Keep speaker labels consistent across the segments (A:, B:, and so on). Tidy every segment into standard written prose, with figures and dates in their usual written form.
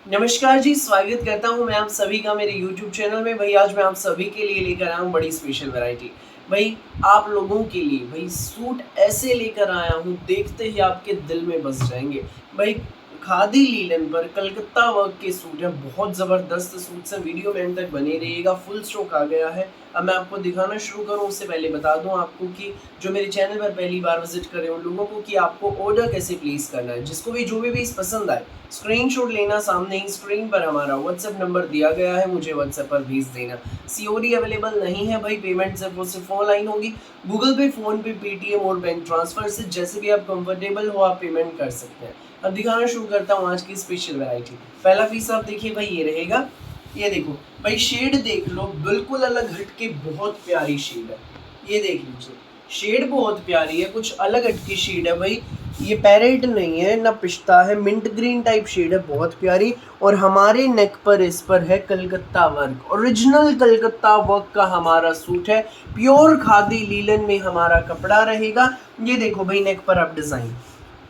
A: नमस्कार जी, स्वागत करता हूँ मैं आप सभी का मेरे YouTube चैनल में। भाई आज मैं आप सभी के लिए लेकर आया हूँ बड़ी स्पेशल वैरायटी। भाई आप लोगों के लिए भाई सूट ऐसे लेकर आया हूँ, देखते ही आपके दिल में बस जाएंगे। भाई खादी लीलन पर कलकत्ता वर्क के सूट है, बहुत ज़बरदस्त सूट से। वीडियो में एंड तक बने रहिएगा, फुल स्टॉक आ गया है। अब मैं आपको दिखाना शुरू करूँ उससे पहले बता दूं आपको कि जो मेरे चैनल पर पहली बार विजिट कर रहे हो लोगों को कि आपको ऑर्डर कैसे प्लेस करना है। जिसको भी जो भी पीस पसंद आए स्क्रीनशॉट लेना, सामने ही स्क्रीन पर हमारा व्हाट्सएप नंबर दिया गया है, मुझे व्हाट्सएप पर भेज देना। सीओडी अवेलेबल नहीं है भाई, पेमेंट सिर्फ ऑनलाइन होगी। गूगल पे, फोन पे, पेटीएम और बैंक ट्रांसफर से जैसे भी आप कंफर्टेबल हो आप पेमेंट कर सकते हैं। अब दिखाना शुरू करता हूँ आज की स्पेशल वैरायटी। पहला पीस आप देखिए भाई, ये रहेगा। ये देखो भाई, शेड देख लो, बिल्कुल अलग हटके बहुत प्यारी शेड है। ये देख लीजिए, शेड बहुत प्यारी है, कुछ अलग हटकी शेड है भाई। ये पैरेट नहीं है ना पिस्ता है, मिंट ग्रीन टाइप शेड है, बहुत प्यारी। और हमारे नेक पर इस पर है Calcutta work, original Calcutta work का हमारा सूट है। प्योर खादी लीलन में हमारा कपड़ा रहेगा। ये देखो भाई, नेक पर आप डिजाइन,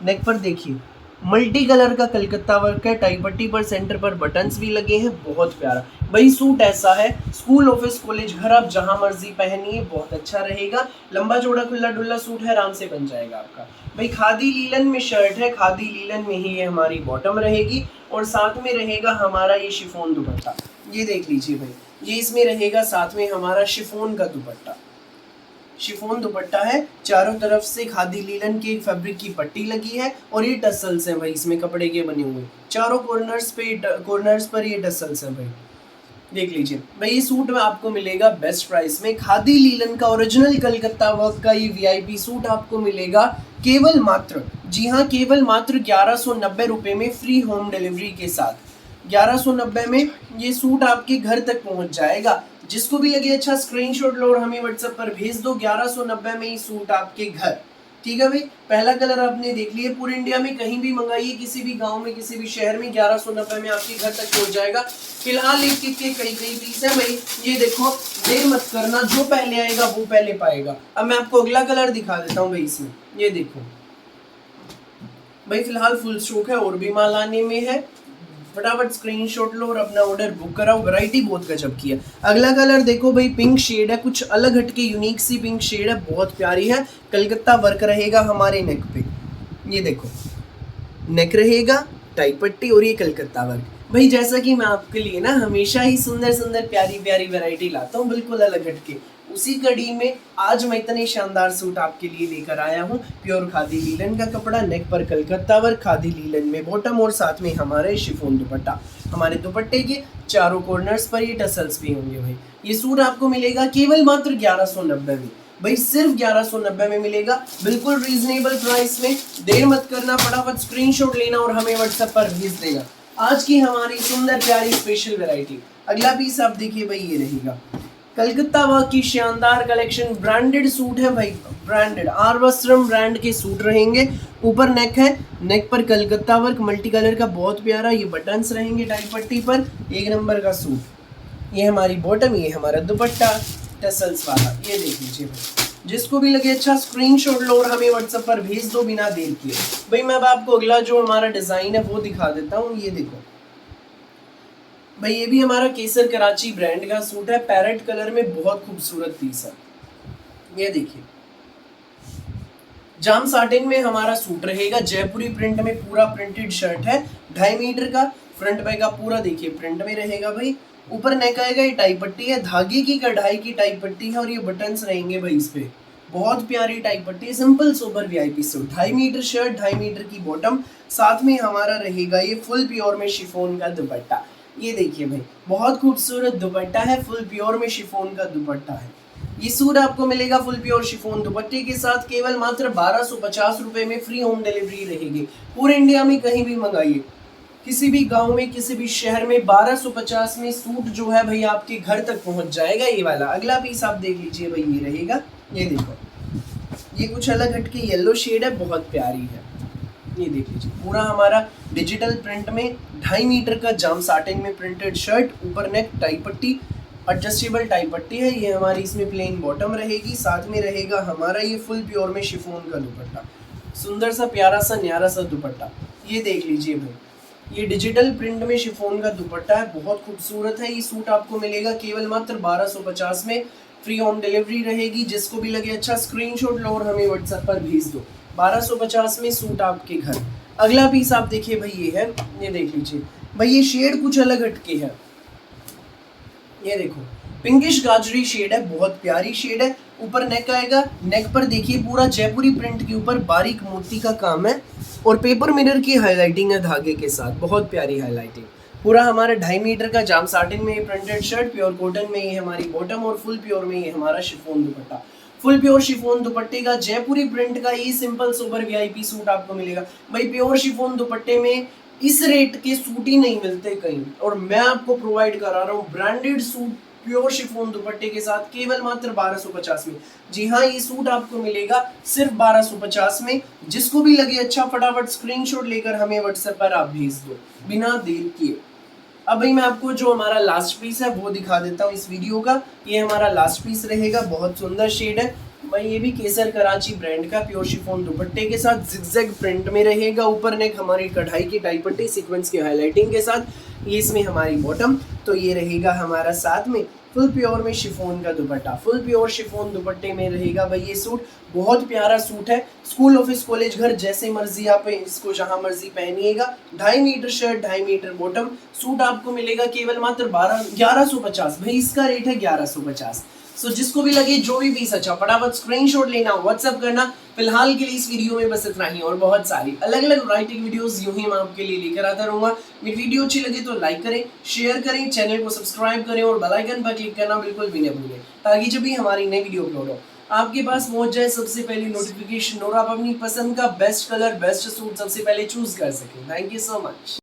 A: नेक पर देखिए मल्टी कलर का कलकत्ता वर्क है। टाई पट्टी पर सेंटर पर बटन्स भी लगे हैं, बहुत प्यारा। भाई सूट ऐसा है, स्कूल, ऑफिस, कॉलेज, घर आप जहां मर्जी पहनिए, बहुत अच्छा रहेगा। लंबा चौड़ा खुला डुल्ला सूट है, आराम से बन जाएगा आपका। भाई खादी लीलन में शर्ट है, खादी लीलन में ही ये हमारी बॉटम रहेगी और साथ में रहेगा हमारा ये शिफॉन दुपट्टा। ये देख लीजिए भाई, ये इसमें रहेगा साथ में हमारा शिफॉन का दुपट्टा। शिफॉन दुपट्टा है, चारों तरफ से खादी लीलन की फैब्रिक की पट्टी लगी है और ये टसल्स हैं भाई, इसमें कपड़े के बने हुए चारों कॉर्नर्स पर ये टसल्स हैं भाई। देख लीजिए भाई, ये सूट में आपको मिलेगा बेस्ट प्राइस में। खादी लीलन का ओरिजिनल कलकत्ता वर्क का ये वीआईपी सूट आपको मिलेगा केवल मात्र, जी हाँ, केवल मात्र 1190 रुपये में, फ्री होम डिलीवरी के साथ। 1190 में ये सूट आपके घर तक पहुंच जाएगा। जिसको भी लगे अच्छा स्क्रीनशॉट लो और हमें व्हाट्सएप पर भेज दो। 1190 में ये सूट आपके घर। ठीक है भाई, पहला कलर आपने देख लिया। पूरे इंडिया में कहीं भी मंगाइए, किसी भी गांव में, किसी भी शहर में, 1190 में आपके घर तक पहुंच जाएगा। फिलहाल एक एक के कई कई पीस है भाई। ये देखो, देर मत करना, जो पहले आएगा वो पहले पाएगा। अब मैं आपको अगला कलर दिखा देता हूँ भाई इसमें। ये देखो भाई, फिलहाल फुल स्टॉक है, और भी माल आने में है। फटाफट स्क्रीनशॉट लो और अपना ऑर्डर बुक कराओ। वैरायटी बहुत गजब की है। अगला कलर देखो भाई, पिंक शेड है, कुछ अलग हटके यूनिक सी पिंक शेड है, बहुत प्यारी है। कलकत्ता वर्क रहेगा हमारे नेक पे। ये देखो, नेक रहेगा, टाई पट्टी और ये कलकत्ता वर्क। भाई जैसा कि मैं आपके लिए ना हमेशा ही सुंदर सुंदर प्यारी प्यारी वैरायटी लाता हूँ, बिल्कुल अलग हटके, उसी कड़ी में आज मैं इतने शानदार सूट आपके लिए लेकर आया हूँ। प्योर खादी लीलन का कपड़ा, नेक पर कलकत्ता वर्क, खादी लीलन में बॉटम और साथ में हमारे शिफॉन दुपट्टा। हमारे दुपट्टे के चारों कॉर्नर्स पर ये टसल्स भी होंगे भाई। ये सूट आपको मिलेगा केवल मात्र 1190 में भाई, सिर्फ 1190 में मिलेगा, बिल्कुल रीजनेबल प्राइस में। देर मत करना, फटाफट स्क्रीनशॉट लेना और हमें व्हाट्सएप पर भेज देना आज की हमारी सुंदर प्यारी स्पेशल वैरायटी। अगला पीस आप देखिए भाई, ये रहेगा कलकत्ता वर्क की शानदार कलेक्शन। ब्रांडेड सूट है भाई, ब्रांडेड आर वस्त्रम ब्रांड के सूट रहेंगे। ऊपर नेक है, नेक पर कलकत्ता वर्क मल्टी कलर का, बहुत प्यारा। ये बटन्स रहेंगे टाई पट्टी पर, एक नंबर का सूट। ये हमारी बॉटम, ये हमारा दुपट्टा टसल्स वाला। ये देख लीजिए भाई, जिसको भी लगे अच्छा स्क्रीनशॉट लो और हमें व्हाट्सएप पर भेज दो बिना देर किए। भाई मैं अब आपको अगला जो हमारा डिजाइन है वो दिखा देता हूँ। ये देखो भाई, ये भी हमारा केसर कराची ब्रांड का सूट है, पैरेट कलर में, बहुत खूबसूरत पीस है। ये देखिए, जाम साटिन में हमारा सूट रहेगा, जयपुरी प्रिंट में पूरा प्रिंटेड शर्ट है, 2.5 मीटर का। फ्रंट बैक का पूरा देखिए प्रिंट में रहेगा भाई। ऊपर नेक आएगा, ये टाई पट्टी है, धागे की कढ़ाई की टाई पट्टी है और ये बटन्स रहेंगे भाई इस पे। बहुत प्यारी टाई पट्टी है, simple sober VIP suit. 2.5 metre shirt, 2.5 metre की बॉटम, साथ में हमारा रहेगा ये फुल प्योर में शिफॉन का दुपट्टा। ये देखिए भाई, बहुत खूबसूरत दुपट्टा है, फुल प्योर में शिफॉन का दुपट्टा है। ये सूट आपको मिलेगा फुल प्योर शिफॉन दुपट्टे के साथ केवल मात्र 1250 रुपए में, फ्री होम डिलीवरी रहेगी। पूरे इंडिया में कहीं भी मंगाइए, किसी भी गांव में, किसी भी शहर में, 1250 में सूट जो है भाई आपके घर तक पहुंच जाएगा। ये वाला अगला पीस आप देख लीजिए भाई, ये रहेगा। ये देखो, ये कुछ अलग हटके येलो शेड है, बहुत प्यारी है। ये देख लीजिए, पूरा हमारा डिजिटल प्रिंट में 2.5 मीटर का जाम साटिन में प्रिंटेड शर्ट, ऊपर नेक टाई पट्टी, एडजस्टेबल टाई पट्टी है। ये हमारी इसमें प्लेन बॉटम रहेगी, साथ में रहेगा हमारा ये फुल प्योर में शिफॉन का दुपट्टा। सुंदर सा प्यारा सा न्यारा सा दुपट्टा। ये देख लीजिए भाई, ये डिजिटल प्रिंट में शिफॉन का दुपट्टा है, बहुत खूबसूरत है। ये सूट आपको मिलेगा केवल मात्र 1250 में, फ्री होम डिलीवरी रहेगी। जिसको भी लगे अच्छा स्क्रीनशॉट लो और हमें व्हाट्सएप पर भेज दो। 1250 में सूट आपके घर। अगला पीस आप देखिए भाई, ये है, ये देख लीजिए भाई, ये शेड कुछ अलग हटके है। ये देखो पिंकिश गाजरी शेड है, बहुत प्यारी शेड है। ऊपर नेक आएगा, नेक पर देखिए पूरा जयपुरी प्रिंट के ऊपर बारीक मोती का काम है और पेपर मिरर की हाईलाइटिंग है धागे के साथ, बहुत प्यारी हाईलाइटिंग। पूरा हमारा 2.5 मीटर का जाम साटिन में ये प्रिंटेड शर्ट, प्योर कॉटन में ये हमारी बॉटम और फुल प्योर में ये हमारा शिफॉन दुपट्टा। फुल प्योर शिफॉन दुपट्टे का जयपुरी प्रिंट का ये सिंपल सोबर वीआईपी सूट आपको मिलेगा। भाई प्योर शिफॉन दुपट्टे में इस रेट के सूट ही नहीं मिलते कहीं, और मैं आपको प्रोवाइड करा रहा हूँ ब्रांडेड सूट प्योर शिफॉन दुपट्टे के साथ केवल मात्र 1250 में। जी हाँ, ये सूट आपको मिलेगा सिर्फ 1250 में। जिसको भी लगे अच्छा फटाफट स्क्रीनशॉट लेकर हमें व्हाट्सएप पर आप भेज दो बिना देर किए। अब भाई मैं आपको जो हमारा लास्ट पीस है वो दिखा देता हूँ इस वीडियो का। ये हमारा लास्ट पीस रहेगा, बहुत सुंदर शेड है भाई। ये भी केसर कराची ब्रांड का प्योर शिफॉन दुपट्टे के साथ जिगजैग प्रिंट में रहेगा। ऊपर नेक हमारी कढ़ाई की टाई पट्टी सीक्वेंस की हाईलाइटिंग के साथ। ये इसमें हमारी बॉटम, तो ये रहेगा हमारा साथ में फुल प्योर में शिफॉन का दुपट्टा। फुल प्योर शिफॉन दुपट्टे में रहेगा भाई ये सूट, बहुत प्यारा सूट है। स्कूल ऑफिस कॉलेज घर जैसे मर्जी आप इसको जहां मर्जी पहनिएगा। 2.5 metre shirt, 2.5 metre bottom, suit आपको मिलेगा केवल मात्र 1150। भाई इसका रेट है 1150। सो जिसको भी लगे जो भी पीस अच्छा फटाफट स्क्रीनशॉट लेना, व्हाट्सएप करना। फिलहाल के लिए इस वीडियो में बस इतना ही, और बहुत सारी अलग अलग वैरायटी की वीडियोस यूं ही मैं आपके लिए लेकर आता रहूंगा। मेरी वीडियो अच्छी लगे तो लाइक करें, शेयर करें, चैनल को सब्सक्राइब करें और बेल आइकन पर क्लिक करना बिल्कुल भी न भूलें, ताकि जब भी हमारी नई वीडियो अपलोड हो आपके पास पहुंच जाए सबसे पहले नोटिफिकेशन और आप अपनी पसंद का बेस्ट कलर, बेस्ट सूट सबसे पहले चूज कर सकें। Thank you so much.